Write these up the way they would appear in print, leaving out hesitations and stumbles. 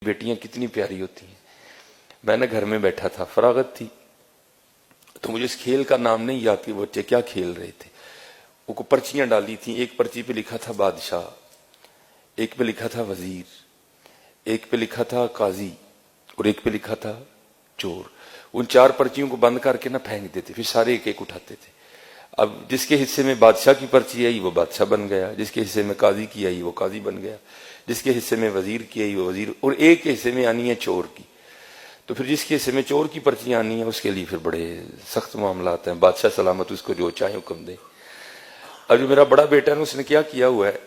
بیٹیاں کتنی پیاری ہوتی ہیں. میں نے گھر میں بیٹھا تھا, فراغت تھی, تو مجھے اس کھیل کا نام نہیں یاد کہ بچے کیا کھیل رہے تھے. وہ کو پرچیاں ڈالی تھیں, ایک پرچی پہ لکھا تھا بادشاہ, ایک پہ لکھا تھا وزیر, ایک پہ لکھا تھا قاضی, اور ایک پہ لکھا تھا چور. ان چار پرچیوں کو بند کر کے نہ پھینک دیتے, پھر سارے ایک ایک اٹھاتے تھے. اب جس کے حصے میں بادشاہ کی پرچی آئی وہ بادشاہ بن گیا, جس کے حصے میں قاضی کی آئی وہ قاضی بن گیا, جس کے حصے میں وزیر کی آئی وہ وزیر, اور ایک کے حصے میں آنی ہے چور کی. تو پھر جس کے حصے میں چور کی پرچی آنی ہے اس کے لیے پھر بڑے سخت معاملات ہیں. بادشاہ سلامت اس کو جو چاہے حکم دے. اب جو میرا بڑا بیٹا ہے اس نے کیا ہوا ہے,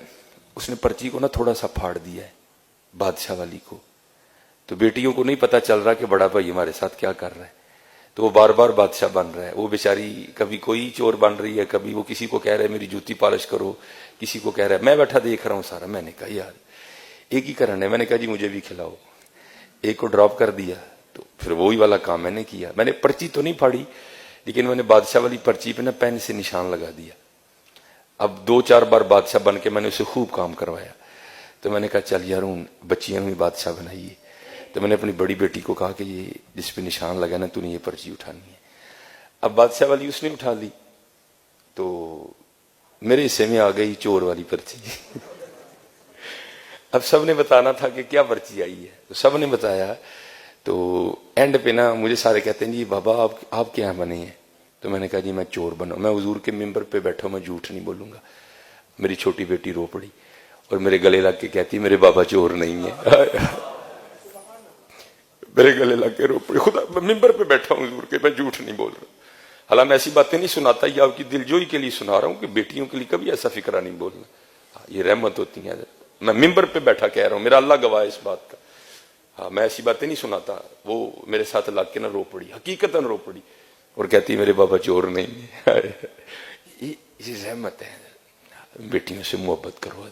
اس نے پرچی کو نا تھوڑا سا پھاڑ دیا ہے بادشاہ والی کو. تو بیٹیوں کو نہیں پتا چل رہا کہ بڑا بھائی ہمارے ساتھ کیا کر رہا ہے, تو وہ بار بار بادشاہ بن رہا ہے. وہ بیچاری کبھی کوئی چور بن رہی ہے, کبھی وہ کسی کو کہہ رہا ہے میری جوتی پالش کرو, کسی کو کہہ رہا ہے. میں بیٹھا دیکھ رہا ہوں سارا. میں نے کہا یار ایک ہی کرنا ہے. میں نے کہا جی مجھے بھی کھلاؤ. ایک کو ڈراپ کر دیا, تو پھر وہی والا کام میں نے کیا. میں نے پرچی تو نہیں پھاڑی, لیکن میں نے بادشاہ والی پرچی پہ نا پین سے نشان لگا دیا. اب 2-4 بار بادشاہ بن کے میں نے اسے خوب کام کروایا. تو میں نے کہا چل یار ہوں بچیاں بھی بادشاہ بنائیے. تو میں نے اپنی بڑی بیٹی کو کہا کہ یہ جس پہ نشان لگا نا تو نے یہ پرچی اٹھانی ہے. اب بادشاہ والی اس نے اٹھا لی, تو میرے حصے میں آ گئی چور والی پرچی. اب سب نے بتانا تھا کہ کیا پرچی آئی ہے, تو سب نے بتایا. تو اینڈ پہ نا مجھے سارے کہتے ہیں جی بابا آپ کیا بنے ہیں. تو میں نے کہا جی میں چور بنا. میں حضور کے ممبر پہ بیٹھا ہوں, میں جھوٹ نہیں بولوں گا. میری چھوٹی بیٹی رو پڑی اور میرے گلے لگ کے کہتی میرے بابا چور نہیں ہے. میرے گلے لگ کے رو پڑی. خدا ممبر پہ بیٹھا ہوں حضور کے, میں جھوٹ نہیں بول رہا. حالانکہ میں ایسی باتیں نہیں سناتا, یہ آپ کی دلجوئی کے لیے سنا رہا ہوں کہ بیٹیوں کے لیے کبھی ایسا فکرہ نہیں بولنا. یہ رحمت ہوتی ہے. میں ممبر پہ بیٹھا کہہ رہا ہوں, میرا اللہ گواہ ہے اس بات کا. ہاں میں ایسی باتیں نہیں سناتا. وہ میرے ساتھ لگ کے نہ رو پڑی, حقیقتاً رو پڑی, اور کہتی میرے بابا چور نہیں ہے. یہ رحمت ہے. بیٹیوں سے محبت کرو.